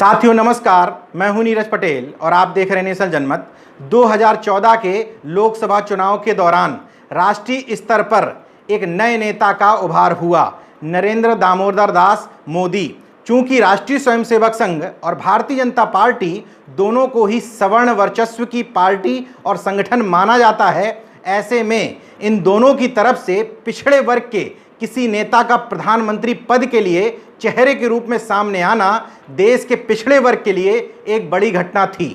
साथियों नमस्कार, मैं हूं नीरज पटेल और आप देख रहे हैं नेशनल जनमत। 2014 के लोकसभा चुनाव के दौरान राष्ट्रीय स्तर पर एक नए नेता का उभार हुआ, नरेंद्र दामोदर दास मोदी। चूंकि राष्ट्रीय स्वयंसेवक संघ और भारतीय जनता पार्टी दोनों को ही सवर्ण वर्चस्व की पार्टी और संगठन माना जाता है, ऐसे में इन दोनों की तरफ से पिछड़े वर्ग के किसी नेता का प्रधानमंत्री पद के लिए चेहरे के रूप में सामने आना देश के पिछड़े वर्ग के लिए एक बड़ी घटना थी।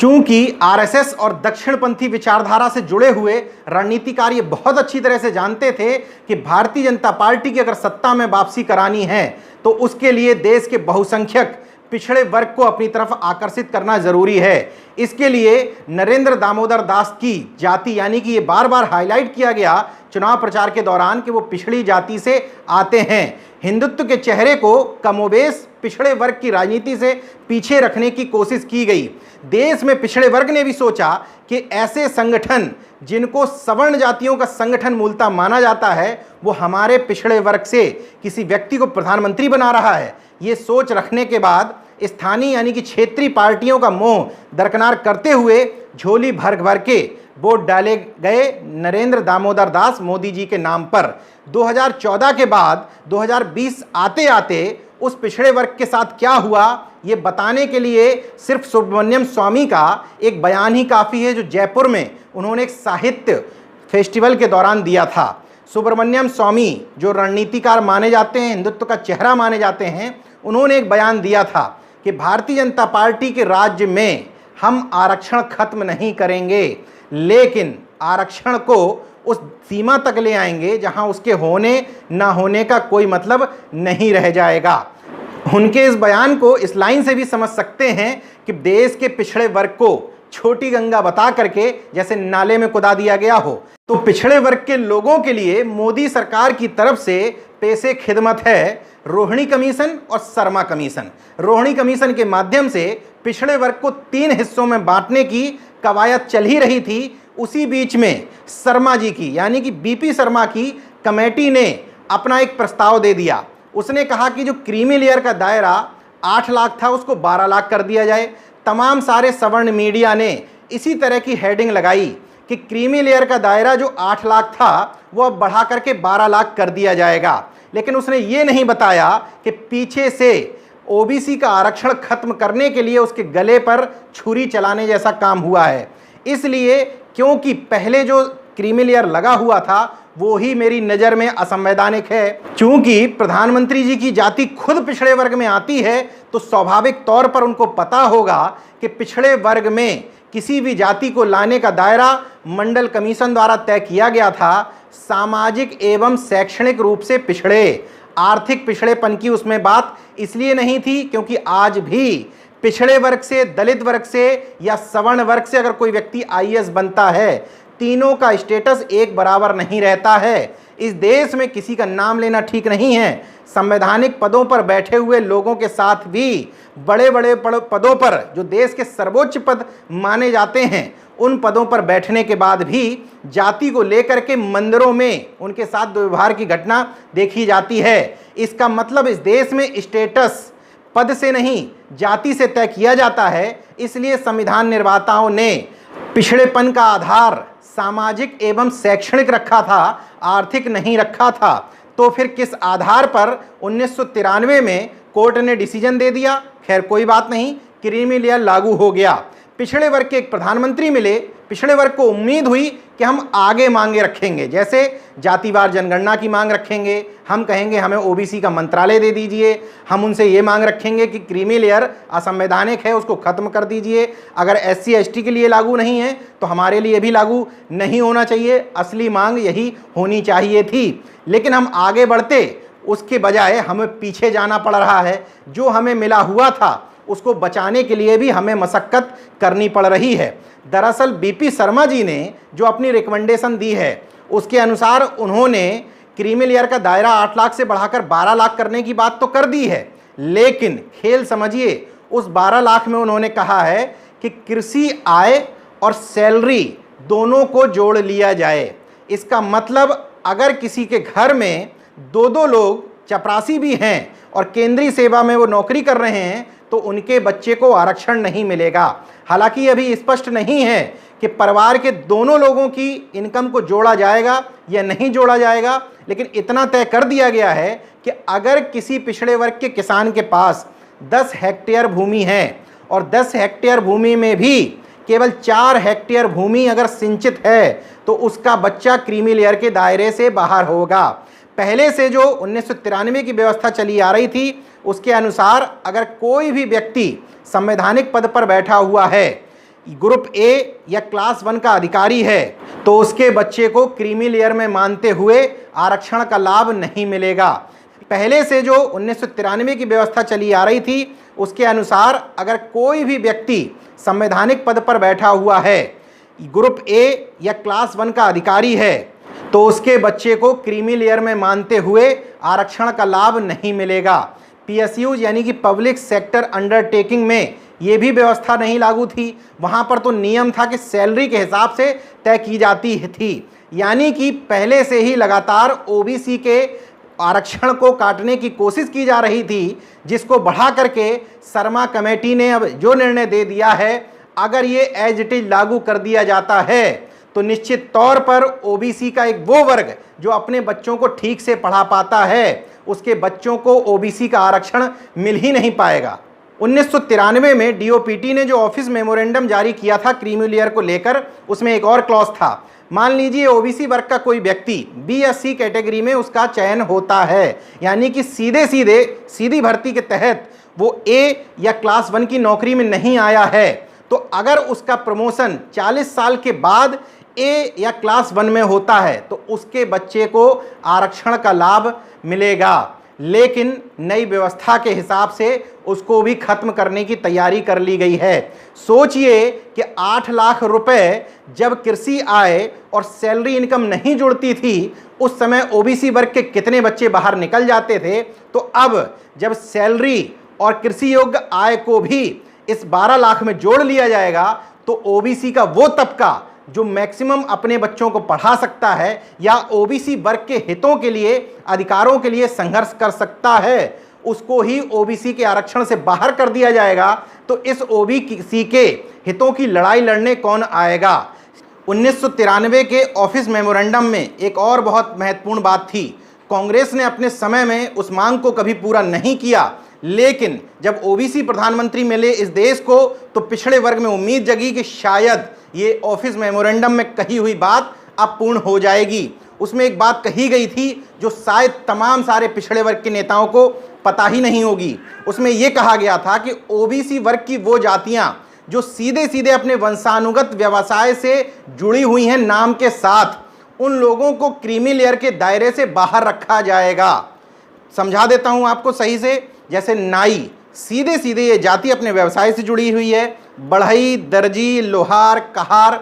चूंकि आरएसएस और दक्षिणपंथी विचारधारा से जुड़े हुए रणनीतिकार ये बहुत अच्छी तरह से जानते थे कि भारतीय जनता पार्टी की अगर सत्ता में वापसी करानी है तो उसके लिए देश के बहुसंख्यक पिछड़े वर्ग को अपनी तरफ आकर्षित करना जरूरी है। इसके लिए नरेंद्र दामोदर दास की जाति, यानी कि ये बार बार हाईलाइट किया गया चुनाव प्रचार के दौरान कि वो पिछड़ी जाति से आते हैं। हिंदुत्व के चेहरे को कमोबेश पिछड़े वर्ग की राजनीति से पीछे रखने की कोशिश की गई। देश में पिछड़े वर्ग ने भी सोचा कि ऐसे संगठन जिनको सवर्ण जातियों का संगठन मूलतः माना जाता है, वो हमारे पिछड़े वर्ग से किसी व्यक्ति को प्रधानमंत्री बना रहा है। ये सोच रखने के बाद स्थानीय यानी कि क्षेत्रीय पार्टियों का मोह दरकिनार करते हुए झोली भर भर के वोट डाले गए नरेंद्र दामोदर दास मोदी जी के नाम पर। 2014 के बाद 2020 आते आते उस पिछड़े वर्ग के साथ क्या हुआ, ये बताने के लिए सिर्फ सुब्रमण्यम स्वामी का एक बयान ही काफ़ी है, जो जयपुर में उन्होंने एक साहित्य फेस्टिवल के दौरान दिया था। सुब्रमण्यम स्वामी जो रणनीतिकार माने जाते हैं, हिंदुत्व का चेहरा माने जाते हैं, उन्होंने एक बयान दिया था कि भारतीय जनता पार्टी के राज्य में हम आरक्षण खत्म नहीं करेंगे, लेकिन आरक्षण को उस सीमा तक ले आएंगे जहां उसके होने ना होने का कोई मतलब नहीं रह जाएगा। उनके इस बयान को इस लाइन से भी समझ सकते हैं कि देश के पिछड़े वर्ग को छोटी गंगा बता करके जैसे नाले में कुदा दिया गया हो। तो पिछड़े वर्ग के लोगों के लिए मोदी सरकार की तरफ से पेशे खिदमत है रोहिणी कमीशन और शर्मा कमीशन। रोहिणी कमीशन के माध्यम से पिछड़े वर्ग को 3 हिस्सों में बांटने की कवायद चल ही रही थी। उसी बीच में शर्मा जी की यानी कि बीपी शर्मा की कमेटी ने अपना एक प्रस्ताव दे दिया। उसने कहा कि जो क्रीमी लेयर का दायरा 8 लाख था उसको 12 लाख कर दिया जाए। तमाम सारे सवर्ण मीडिया ने इसी तरह की हेडिंग लगाई कि क्रीमी लेयर का दायरा जो 8 लाख था वो अब बढ़ा करके 12 लाख कर दिया जाएगा। लेकिन उसने ये नहीं बताया कि पीछे से ओबीसी का आरक्षण खत्म करने के लिए उसके गले पर छुरी चलाने जैसा काम हुआ है। इसलिए क्योंकि पहले जो क्रीमी लेयर लगा हुआ था वो ही मेरी नज़र में असंवैधानिक है। चूंकि प्रधानमंत्री जी की जाति खुद पिछड़े वर्ग में आती है तो स्वाभाविक तौर पर उनको पता होगा कि पिछड़े वर्ग में किसी भी जाति को लाने का दायरा मंडल कमीशन द्वारा तय किया गया था। सामाजिक एवं शैक्षणिक रूप से पिछड़े, आर्थिक पिछड़ेपन की उसमें बात इसलिए नहीं थी क्योंकि आज भी पिछड़े वर्ग से, दलित वर्ग से या सवर्ण वर्ग से अगर कोई व्यक्ति आईएएस बनता है, तीनों का स्टेटस एक बराबर नहीं रहता है। इस देश में किसी का नाम लेना ठीक नहीं है। संवैधानिक पदों पर बैठे हुए लोगों के साथ भी बड़े बड़े पदों पर जो देश के सर्वोच्च पद माने जाते हैं, उन पदों पर बैठने के बाद भी जाति को लेकर के मंदिरों में उनके साथ दुर्व्यवहार की घटना देखी जाती है। इसका मतलब इस देश में स्टेटस पद से नहीं जाति से तय किया जाता है। इसलिए संविधान निर्माताओं ने पिछड़ेपन का आधार सामाजिक एवं शैक्षणिक रखा था, आर्थिक नहीं रखा था। तो फिर किस आधार पर 1993 में कोर्ट ने डिसीजन दे दिया? खैर कोई बात नहीं, क्रीमी लेयर लागू हो गया। पिछड़े वर्ग के एक प्रधानमंत्री मिले। पिछड़े वर्ग को उम्मीद हुई कि हम आगे मांगे रखेंगे, जैसे जातिवार जनगणना की मांग रखेंगे, हम कहेंगे हमें ओबीसी का मंत्रालय दे दीजिए, हम उनसे ये मांग रखेंगे कि क्रीमी लेयर असंवैधानिक है उसको खत्म कर दीजिए, अगर एससी एसटी के लिए लागू नहीं है तो हमारे लिए भी लागू नहीं होना चाहिए। असली मांग यही होनी चाहिए थी। लेकिन हम आगे बढ़ते उसके बजाय हमें पीछे जाना पड़ रहा है। जो हमें मिला हुआ था उसको बचाने के लिए भी हमें मशक्कत करनी पड़ रही है। दरअसल बीपी शर्मा जी ने जो अपनी रिकमेंडेशन दी है उसके अनुसार उन्होंने क्रीमी लेयर का दायरा 8 लाख से बढ़ाकर 12 लाख करने की बात तो कर दी है, लेकिन खेल समझिए, उस 12 लाख में उन्होंने कहा है कि कृषि आय और सैलरी दोनों को जोड़ लिया जाए। इसका मतलब अगर किसी के घर में 2-2 लोग चपरासी भी हैं और केंद्रीय सेवा में वो नौकरी कर रहे हैं तो उनके बच्चे को आरक्षण नहीं मिलेगा। हालांकि अभी स्पष्ट नहीं है कि परिवार के दोनों लोगों की इनकम को जोड़ा जाएगा या नहीं जोड़ा जाएगा, लेकिन इतना तय कर दिया गया है कि अगर किसी पिछड़े वर्ग के किसान के पास 10 हेक्टेयर भूमि है और 10 हेक्टेयर भूमि में भी केवल 4 हेक्टेयर भूमि अगर सिंचित है तो उसका बच्चा क्रीमी लेयर के दायरे से बाहर होगा। पहले से जो 1993 की व्यवस्था चली आ रही थी उसके अनुसार अगर कोई भी व्यक्ति संवैधानिक पद पर बैठा हुआ है, ग्रुप ए या क्लास 1 का अधिकारी है, तो उसके बच्चे को क्रीमी लेयर में मानते हुए आरक्षण का लाभ नहीं मिलेगा। पहले से जो 1993 की व्यवस्था चली आ रही थी उसके अनुसार अगर कोई भी व्यक्ति संवैधानिक पद पर बैठा हुआ है, ग्रुप ए या क्लास 1 का अधिकारी है, तो उसके बच्चे को क्रीमी लेयर में मानते हुए आरक्षण का लाभ नहीं मिलेगा। पीएसयू यानी कि पब्लिक सेक्टर अंडरटेकिंग में ये भी व्यवस्था नहीं लागू थी। वहाँ पर तो नियम था कि सैलरी के हिसाब से तय की जाती थी, यानी कि पहले से ही लगातार ओबीसी के आरक्षण को काटने की कोशिश की जा रही थी, जिसको बढ़ा करके शर्मा कमेटी ने अब जो निर्णय दे दिया है, अगर ये एज इट इज लागू कर दिया जाता है तो निश्चित तौर पर ओबीसी का एक वो वर्ग जो अपने बच्चों को ठीक से पढ़ा पाता है, उसके बच्चों को ओबीसी का आरक्षण मिल ही नहीं पाएगा। 1993 में डीओपीटी ने जो ऑफिस मेमोरेंडम जारी किया था क्रीमी लेयर को लेकर, उसमें एक और क्लॉज था। मान लीजिए ओबीसी वर्ग का कोई व्यक्ति बीएससी कैटेगरी में उसका चयन होता है, यानी कि सीधी भर्ती के तहत वो ए या क्लास 1 की नौकरी में नहीं आया है, तो अगर उसका प्रमोशन 40 साल के बाद ए या क्लास 1 में होता है तो उसके बच्चे को आरक्षण का लाभ मिलेगा। लेकिन नई व्यवस्था के हिसाब से उसको भी खत्म करने की तैयारी कर ली गई है। सोचिए कि 8 लाख रुपए जब कृषि आय और सैलरी इनकम नहीं जुड़ती थी, उस समय ओबीसी वर्ग के कितने बच्चे बाहर निकल जाते थे। तो अब जब सैलरी और कृषि योग्य आय को भी इस 12 लाख में जोड़ लिया जाएगा तो ओबीसी का वो तबका जो मैक्सिमम अपने बच्चों को पढ़ा सकता है या ओबीसी वर्ग के हितों के लिए, अधिकारों के लिए संघर्ष कर सकता है, उसको ही ओबीसी के आरक्षण से बाहर कर दिया जाएगा। तो इस ओबीसी के हितों की लड़ाई लड़ने कौन आएगा। 1993 के ऑफिस मेमोरेंडम में एक और बहुत महत्वपूर्ण बात थी। कांग्रेस ने अपने समय में उस मांग को कभी पूरा नहीं किया, लेकिन जब ओबीसी प्रधानमंत्री मिले इस देश को तो पिछड़े वर्ग में उम्मीद जगी कि शायद ये ऑफिस मेमोरेंडम में कही हुई बात अब पूर्ण हो जाएगी। उसमें एक बात कही गई थी जो शायद तमाम सारे पिछड़े वर्ग के नेताओं को पता ही नहीं होगी। उसमें यह कहा गया था कि ओबीसी वर्ग की वो जातियां जो सीधे सीधे अपने वंशानुगत व्यवसाय से जुड़ी हुई हैं नाम के साथ, उन लोगों को क्रीमी लेयर के दायरे से बाहर रखा जाएगा। समझा देता हूं आपको सही से। जैसे नाई, सीधे सीधे ये जाति अपने व्यवसाय से जुड़ी हुई है। बढ़ई, दर्जी, लोहार, कहार,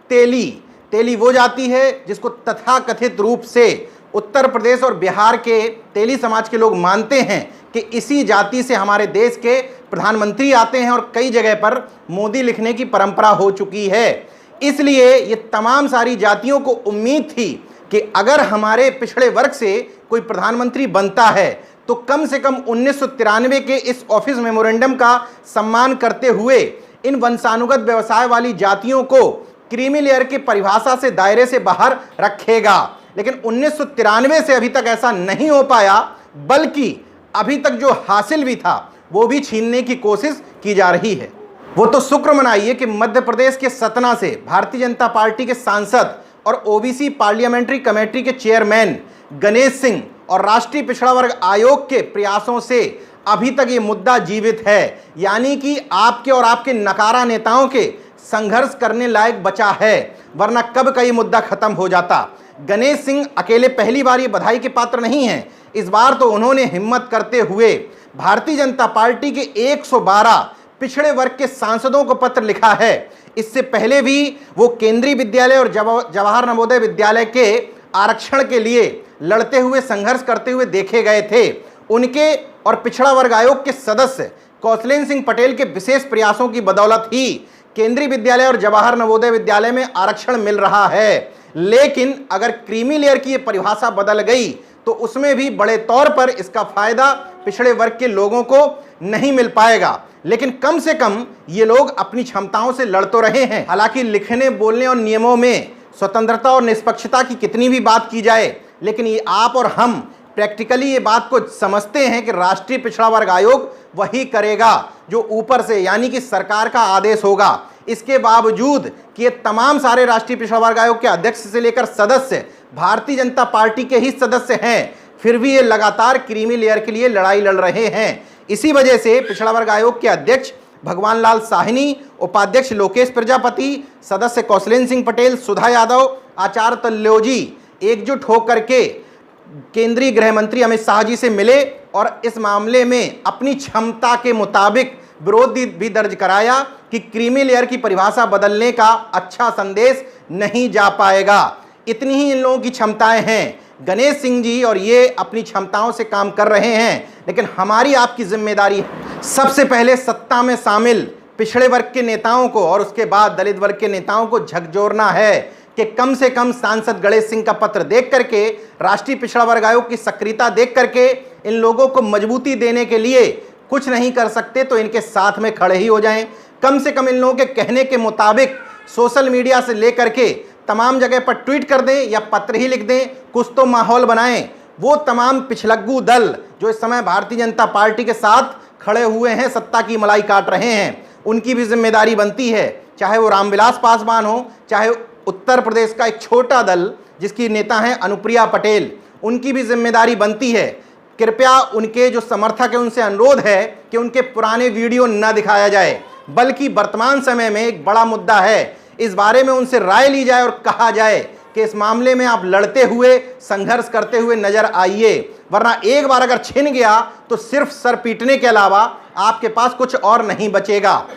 तेली वो जाति है जिसको तथाकथित रूप से उत्तर प्रदेश और बिहार के तेली समाज के लोग मानते हैं कि इसी जाति से हमारे देश के प्रधानमंत्री आते हैं और कई जगह पर मोदी लिखने की परंपरा हो चुकी है। इसलिए ये तमाम सारी जातियों को उम्मीद थी कि अगर हमारे पिछड़े वर्ग से कोई प्रधानमंत्री बनता है तो कम से कम 1993 के इस ऑफिस मेमोरेंडम का सम्मान करते हुए इन वंशानुगत व्यवसाय वाली जातियों को क्रीमी लेयर की परिभाषा से, दायरे से बाहर रखेगा। लेकिन 1993 से अभी तक ऐसा नहीं हो पाया, बल्कि अभी तक जो हासिल भी था वो भी छीनने की कोशिश की जा रही है। वो तो शुक्र मनाइए कि मध्य प्रदेश के सतना से भारतीय जनता पार्टी के सांसद और ओबीसी पार्लियामेंट्री कमेटी के चेयरमैन गणेश सिंह और राष्ट्रीय पिछड़ा वर्ग आयोग के प्रयासों से अभी तक ये मुद्दा जीवित है, यानी कि आपके और आपके नकारा नेताओं के संघर्ष करने लायक बचा है, वरना कब का ये मुद्दा खत्म हो जाता। गणेश सिंह अकेले पहली बार ये बधाई के पात्र नहीं हैं। इस बार तो उन्होंने हिम्मत करते हुए भारतीय जनता पार्टी के 112 पिछड़े वर्ग के सांसदों को पत्र लिखा है। इससे पहले भी वो केंद्रीय विद्यालय और जवाहर नवोदय विद्यालय के आरक्षण के लिए लड़ते हुए, संघर्ष करते हुए देखे गए थे। उनके और पिछड़ा वर्ग आयोग के सदस्य कौशलेंद्र सिंह पटेल के विशेष प्रयासों की बदौलत ही केंद्रीय विद्यालय और जवाहर नवोदय विद्यालय में आरक्षण मिल रहा है। लेकिन अगर क्रीमी लेयर की ये परिभाषा बदल गई तो उसमें भी बड़े तौर पर इसका फायदा पिछड़े वर्ग के लोगों को नहीं मिल पाएगा, लेकिन कम से कम ये लोग अपनी क्षमताओं से लड़ तो रहे हैं। हालांकि लिखने, बोलने और नियमों में स्वतंत्रता और निष्पक्षता की कितनी भी बात की जाए, लेकिन ये आप और हम प्रैक्टिकली ये बात को समझते हैं कि राष्ट्रीय पिछड़ा वर्ग आयोग वही करेगा जो ऊपर से यानी कि सरकार का आदेश होगा। इसके बावजूद कि ये तमाम सारे राष्ट्रीय पिछड़ा वर्ग आयोग के अध्यक्ष से लेकर सदस्य भारतीय जनता पार्टी के ही सदस्य हैं, फिर भी ये लगातार क्रीमी लेयर के लिए लड़ाई लड़ रहे हैं। इसी वजह से पिछड़ा वर्ग आयोग के अध्यक्ष भगवान लाल साहनी, उपाध्यक्ष लोकेश प्रजापति, सदस्य कौशलेंद्र सिंह पटेल, सुधा यादव, आचार्य तल्योजी एकजुट होकर के केंद्रीय गृह मंत्री अमित शाह जी से मिले और इस मामले में अपनी क्षमता के मुताबिक विरोध भी दर्ज कराया कि क्रीमी लेयर की परिभाषा बदलने का अच्छा संदेश नहीं जा पाएगा। इतनी ही इन लोगों की क्षमताएं हैं। गणेश सिंह जी और ये अपनी क्षमताओं से काम कर रहे हैं, लेकिन हमारी आपकी जिम्मेदारी है सबसे पहले सत्ता में शामिल पिछड़े वर्ग के नेताओं को और उसके बाद दलित वर्ग के नेताओं को झकझोरना है कि कम से कम सांसद गणेश सिंह का पत्र देख करके, राष्ट्रीय पिछड़ा वर्ग आयोग की सक्रियता देख करके इन लोगों को मजबूती देने के लिए कुछ नहीं कर सकते तो इनके साथ में खड़े ही हो जाएं। कम से कम इन लोगों के कहने के मुताबिक सोशल मीडिया से लेकर के तमाम जगह पर ट्वीट कर दें या पत्र ही लिख दें, कुछ तो माहौल बनाएं। वो तमाम पिछलग्गू दल जो इस समय भारतीय जनता पार्टी के साथ खड़े हुए हैं, सत्ता की मलाई काट रहे हैं, उनकी भी जिम्मेदारी बनती है। चाहे वो रामविलास पासवान हो, चाहे उत्तर प्रदेश का एक छोटा दल जिसकी नेता हैं अनुप्रिया पटेल, उनकी भी जिम्मेदारी बनती है। कृपया उनके जो समर्थक हैं उनसे अनुरोध है कि उनके पुराने वीडियो न दिखाया जाए, बल्कि वर्तमान समय में एक बड़ा मुद्दा है, इस बारे में उनसे राय ली जाए और कहा जाए कि इस मामले में आप लड़ते हुए, संघर्ष करते हुए नजर आइए, वरना एक बार अगर छिन गया तो सिर्फ सर पीटने के अलावा आपके पास कुछ और नहीं बचेगा।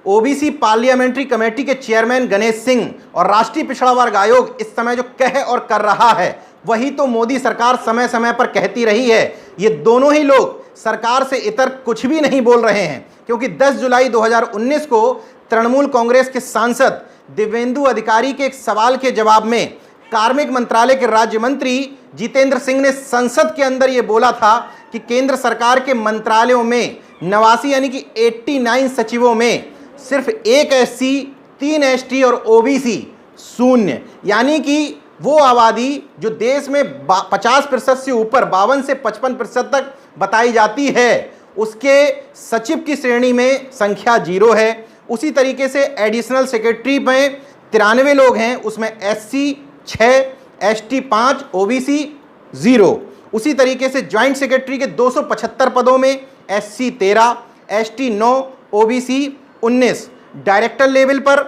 ओबीसी पार्लियामेंट्री कमेटी के चेयरमैन गणेश सिंह और राष्ट्रीय पिछड़ा वर्ग आयोग इस समय जो कह और कर रहा है वही तो मोदी सरकार समय समय पर कहती रही है। ये दोनों ही लोग सरकार से इतर कुछ भी नहीं बोल रहे हैं, क्योंकि 10 जुलाई 2019 को तृणमूल कांग्रेस के सांसद दिव्येंदु अधिकारी के एक सवाल के जवाब में कार्मिक मंत्रालय के राज्य मंत्री जितेंद्र सिंह ने संसद के अंदर ये बोला था कि केंद्र सरकार के मंत्रालयों में 89 यानी कि 89 सचिवों में सिर्फ 1 एससी, 3 एसटी और ओबीसी 0, यानी कि वो आबादी जो देश में 50% से ऊपर 52 से 55% तक बताई जाती है, उसके सचिव की श्रेणी में संख्या 0 है। उसी तरीके से एडिशनल सेक्रेटरी में 93 लोग हैं, उसमें एससी 6, एसटी 5, ओबीसी 0। उसी तरीके से ज्वाइंट सेक्रेटरी के 275 पदों में SC 13, ST 9, OBC 19। Director level पर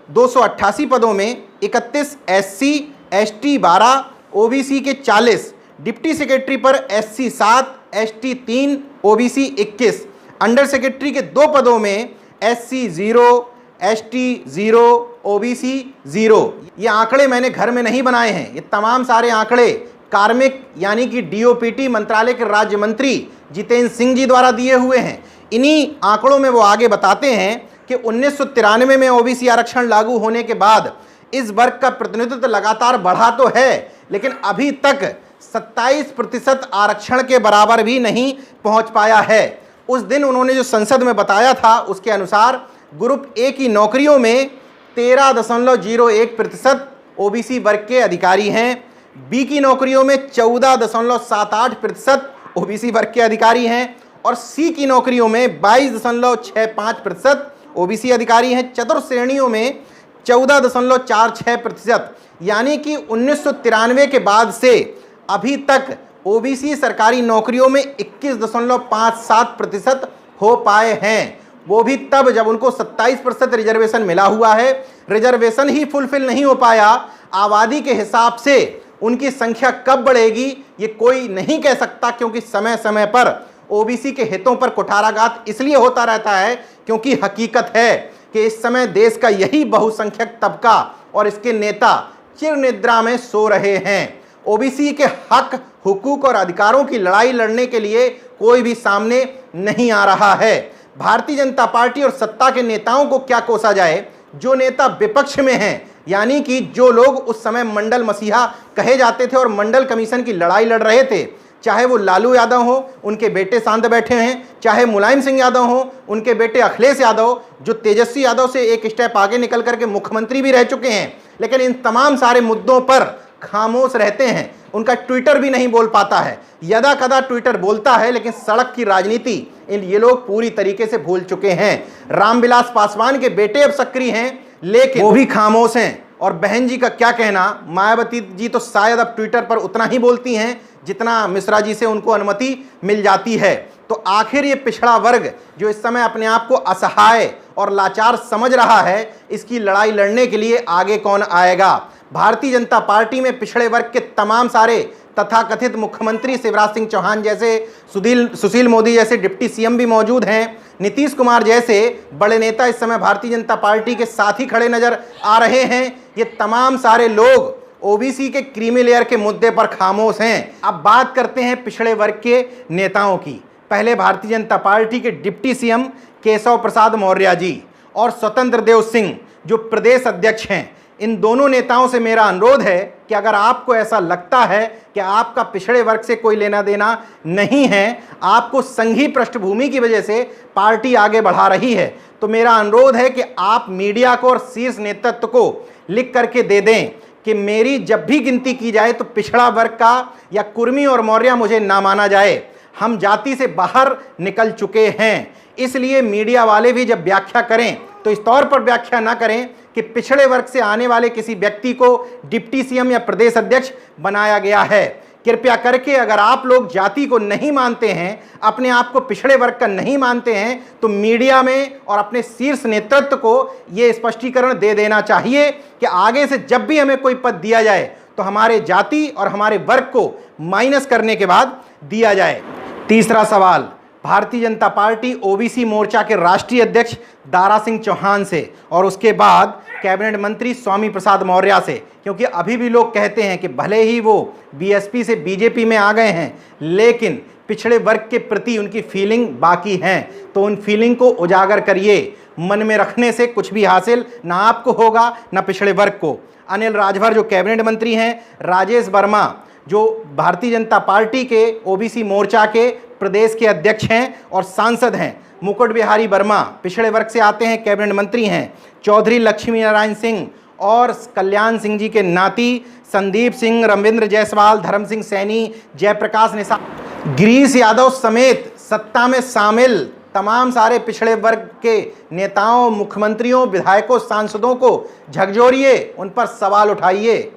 288 पदों में 31 एससी, एसटी 12, ओबीसी के 40। डिप्टी सेक्रेटरी पर SC 7, ST 3, OBC 21। Under secretary के 2 पदों में एससी 0, एसटी 0, ओबीसी 0। ये आंकड़े मैंने घर में नहीं बनाए हैं, ये तमाम सारे आंकड़े कार्मिक यानी कि डीओपीटी मंत्रालय के राज्य मंत्री जितेंद्र सिंह जी द्वारा दिए हुए हैं। इन्हीं आंकड़ों में वो आगे बताते हैं कि 1993 में ओबीसी आरक्षण लागू होने के बाद इस वर्ग का प्रतिनिधित्व लगातार बढ़ा तो है, लेकिन अभी तक 27% आरक्षण के बराबर भी नहीं पहुंच पाया है। उस दिन उन्होंने जो संसद में बताया था उसके अनुसार ग्रुप ए की नौकरियों में 13.01% ओबीसी वर्ग के अधिकारी हैं, बी की नौकरियों में 14.78% ओबीसी वर्ग के अधिकारी हैं और सी की नौकरियों में 22.65% ओबीसी अधिकारी हैं। चतुर्थ श्रेणियों में 14.46%, यानी कि 1993 के बाद से अभी तक ओबीसी सरकारी नौकरियों में 21.57% हो पाए हैं, वो भी तब जब उनको 27% रिजर्वेशन मिला हुआ है। रिजर्वेशन ही फुलफिल नहीं हो पाया, आबादी के हिसाब से उनकी संख्या कब बढ़ेगी ये कोई नहीं कह सकता, क्योंकि समय समय पर ओबीसी के हितों पर कुठाराघात इसलिए होता रहता है क्योंकि हकीकत है कि इस समय देश का यही बहुसंख्यक तबका और इसके नेता चिर निद्रा में सो रहे हैं। ओबीसी के हक, हुकूक और अधिकारों की लड़ाई लड़ने के लिए कोई भी सामने नहीं आ रहा है। भारतीय जनता पार्टी और सत्ता के नेताओं को क्या कोसा जाए, जो नेता विपक्ष में हैं, यानी कि जो लोग उस समय मंडल मसीहा कहे जाते थे और मंडल कमीशन की लड़ाई लड़ रहे थे, चाहे वो लालू यादव हो, उनके बेटे सांध बैठे हैं, चाहे मुलायम सिंह यादव हो, उनके बेटे अखिलेश यादव, जो तेजस्वी यादव से एक स्टेप आगे निकल करके मुख्यमंत्री भी रह चुके हैं, लेकिन इन तमाम सारे मुद्दों पर खामोश रहते हैं। उनका ट्विटर भी नहीं बोल पाता है, यदा कदा ट्विटर बोलता है, लेकिन सड़क की राजनीति ये लोग पूरी तरीके से भूल चुके हैं। रामविलास पासवान के बेटे अब सक्रिय हैं, लेकिन वो भी खामोश हैं। और बहन जी का क्या कहना, मायावती जी तो शायद अब ट्विटर पर उतना ही बोलती हैं जितना मिश्रा जी से उनको अनुमति मिल जाती है। तो आखिर ये पिछड़ा वर्ग जो इस समय अपने आप को असहाय और लाचार समझ रहा है, इसकी लड़ाई लड़ने के लिए आगे कौन आएगा? भारतीय जनता पार्टी में पिछड़े वर्ग के तमाम सारे तथाकथित मुख्यमंत्री, शिवराज सिंह चौहान जैसे, सुशील मोदी जैसे डिप्टी सीएम भी मौजूद हैं, नीतीश कुमार जैसे बड़े नेता इस समय भारतीय जनता पार्टी के साथ ही खड़े नजर आ रहे हैं। ये तमाम सारे लोग ओबीसी के क्रीमी लेयर के मुद्दे पर खामोश हैं। अब बात करते हैं पिछड़े वर्ग के नेताओं की। पहले भारतीय जनता पार्टी के डिप्टी सीएम केशव प्रसाद मौर्य जी और स्वतंत्र देव सिंह जो प्रदेश अध्यक्ष हैं, इन दोनों नेताओं से मेरा अनुरोध है कि अगर आपको ऐसा लगता है कि आपका पिछड़े वर्ग से कोई लेना देना नहीं है, आपको संघीय पृष्ठभूमि की वजह से पार्टी आगे बढ़ा रही है, तो मेरा अनुरोध है कि आप मीडिया को और शीर्ष नेतृत्व को लिख करके दे दें कि मेरी जब भी गिनती की जाए तो पिछड़ा वर्ग का या कुर्मी और मौर्य मुझे ना माना जाए। हम जाति से बाहर निकल चुके हैं। इसलिए मीडिया वाले भी जब व्याख्या करें तो इस तौर पर व्याख्या ना करें कि पिछड़े वर्ग से आने वाले किसी व्यक्ति को डिप्टी सीएम या प्रदेश अध्यक्ष बनाया गया है। कृपया करके अगर आप लोग जाति को नहीं मानते हैं, अपने आप को पिछड़े वर्ग का नहीं मानते हैं, तो मीडिया में और अपने शीर्ष नेतृत्व को ये स्पष्टीकरण दे देना चाहिए कि आगे से जब भी हमें कोई पद दिया जाए तो हमारे जाति और हमारे वर्ग को माइनस करने के बाद दिया जाए। तीसरा सवाल भारतीय जनता पार्टी ओबीसी मोर्चा के राष्ट्रीय अध्यक्ष दारा सिंह चौहान से और उसके बाद कैबिनेट मंत्री स्वामी प्रसाद मौर्य से, क्योंकि अभी भी लोग कहते हैं कि भले ही वो बीएसपी से बीजेपी में आ गए हैं, लेकिन पिछड़े वर्ग के प्रति उनकी फीलिंग बाकी हैं। तो उन फीलिंग को उजागर करिए। मन में रखने से कुछ भी हासिल ना आपको होगा ना पिछड़े वर्ग को। अनिल राजभर जो कैबिनेट मंत्री हैं, राजेश वर्मा जो भारतीय जनता पार्टी के ओबीसी मोर्चा के प्रदेश के अध्यक्ष हैं और सांसद हैं, मुकुट बिहारी वर्मा पिछड़े वर्ग से आते हैं, कैबिनेट मंत्री हैं, चौधरी लक्ष्मी नारायण सिंह और कल्याण सिंह जी के नाती संदीप सिंह, रविंद्र जायसवाल, धर्म सिंह सैनी, जयप्रकाश निषाद, गिरीश यादव समेत सत्ता में शामिल तमाम सारे पिछड़े वर्ग के नेताओं, मुख्यमंत्रियों, विधायकों, सांसदों को झकझोरिए, उन पर सवाल उठाइए।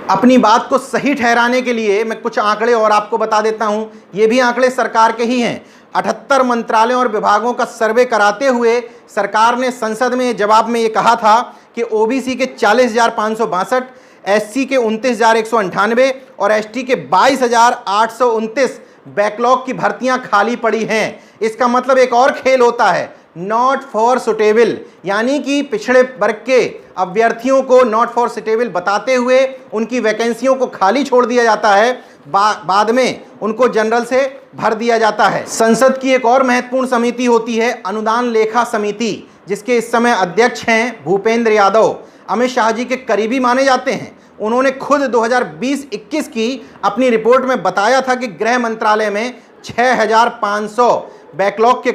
अपनी बात को सही ठहराने के लिए मैं कुछ आंकड़े और आपको बता देता हूं। ये भी आंकड़े सरकार के ही हैं। 78 मंत्रालयों और विभागों का सर्वे कराते हुए सरकार ने संसद में जवाब में ये कहा था कि ओबीसी के 40,562, एससी के 29,198 और एसटी के 22,829 बैकलॉग की भर्तियां खाली पड़ी हैं। इसका मतलब एक और खेल होता है, नॉट फॉर सुटेबल, यानी कि पिछड़े वर्ग के अभ्यर्थियों को नॉट फॉर सुटेबल बताते हुए उनकी वैकेंसियों को खाली छोड़ दिया जाता है, बाद में उनको जनरल से भर दिया जाता है। संसद की एक और महत्वपूर्ण समिति होती है अनुदान लेखा समिति, जिसके इस समय अध्यक्ष हैं भूपेंद्र यादव, अमित शाह जी के करीबी माने जाते हैं। उन्होंने खुद 2020-21 की अपनी रिपोर्ट में बताया था कि गृह मंत्रालय में 6,500 बैकलॉग के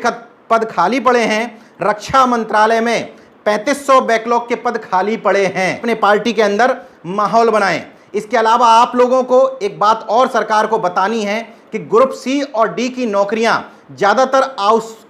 पद खाली पड़े हैं, रक्षा मंत्रालय में 3500 बैकलॉग के पद खाली पड़े हैं। अपने पार्टी के अंदर माहौल बनाएं। इसके अलावा आप लोगों को एक बात और सरकार को बतानी है कि ग्रुप सी और डी की नौकरियां ज़्यादातर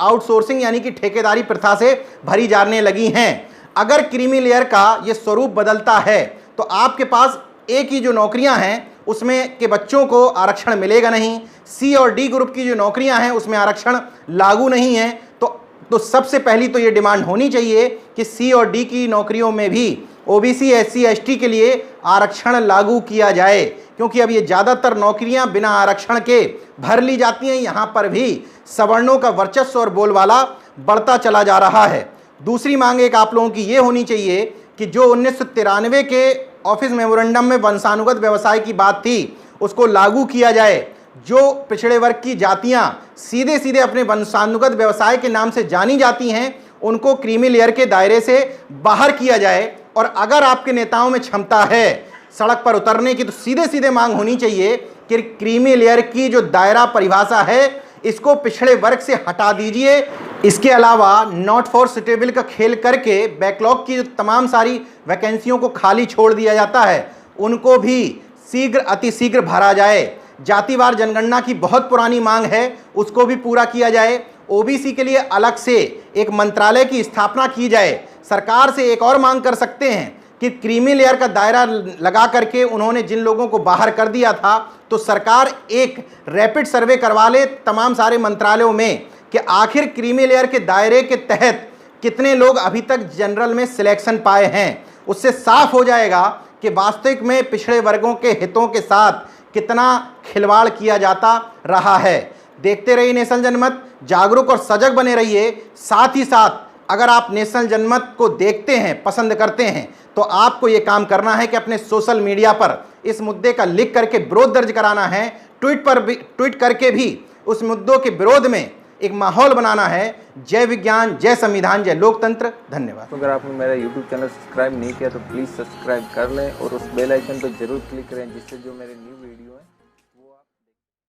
आउटसोर्सिंग यानी कि ठेकेदारी प्रथा से भरी जाने लगी हैं। अगर क्रीमी लेयर का ये स्वरूप बदलता है तो आपके पास ए की जो नौकरियां हैं उसमें के बच्चों को आरक्षण मिलेगा नहीं, सी और डी ग्रुप की जो नौकरियां हैं उसमें आरक्षण लागू नहीं है। तो सबसे पहली तो ये डिमांड होनी चाहिए कि सी और डी की नौकरियों में भी ओबीसी, एससी, एसटी के लिए आरक्षण लागू किया जाए, क्योंकि अब ये ज़्यादातर नौकरियां बिना आरक्षण के भर ली जाती हैं। यहाँ पर भी सवर्णों का वर्चस्व और बोलबाला बढ़ता चला जा रहा है। दूसरी मांग एक आप लोगों की ये होनी चाहिए कि जो 1993 के ऑफिस मेमोरेंडम में वंशानुगत व्यवसाय की बात थी उसको लागू किया जाए। जो पिछड़े वर्ग की जातियां सीधे सीधे अपने वंशानुगत व्यवसाय के नाम से जानी जाती हैं उनको क्रीमी लेयर के दायरे से बाहर किया जाए। और अगर आपके नेताओं में क्षमता है सड़क पर उतरने की तो सीधे सीधे मांग होनी चाहिए कि क्रीमी लेयर की जो दायरा परिभाषा है इसको पिछड़े वर्ग से हटा दीजिए। इसके अलावा नॉट फॉर सुटेबल का खेल करके बैकलॉग की जो तमाम सारी वैकेंसियों को खाली छोड़ दिया जाता है उनको भी शीघ्र अतिशीघ्र भरा जाए। जातिवार जनगणना की बहुत पुरानी मांग है, उसको भी पूरा किया जाए। ओबीसी के लिए अलग से एक मंत्रालय की स्थापना की जाए। सरकार से एक और मांग कर सकते हैं कि क्रीमी लेयर का दायरा लगा करके उन्होंने जिन लोगों को बाहर कर दिया था, तो सरकार एक रैपिड सर्वे करवा ले तमाम सारे मंत्रालयों में कि आखिर क्रीमी लेयर के दायरे के तहत कितने लोग अभी तक जनरल में सिलेक्शन पाए हैं। उससे साफ हो जाएगा कि वास्तविक में पिछड़े वर्गों के हितों के साथ कितना खिलवाड़ किया जाता रहा है। देखते रहिए नेशनल जनमत, जागरूक और सजग बने रहिए। साथ ही साथ अगर आप नेशनल जनमत को देखते हैं, पसंद करते हैं, तो आपको ये काम करना है कि अपने सोशल मीडिया पर इस मुद्दे का लिख करके विरोध दर्ज कराना है। ट्वीट करके भी उस मुद्दों के विरोध में एक माहौल बनाना है। जय विज्ञान, जय संविधान, जय लोकतंत्र। धन्यवाद। तो अगर आपने मेरा YouTube चैनल सब्सक्राइब नहीं किया तो प्लीज़ सब्सक्राइब कर लें और उस बेल आइकन पर जरूर क्लिक करें जिससे जो मेरे न्यू वीडियो है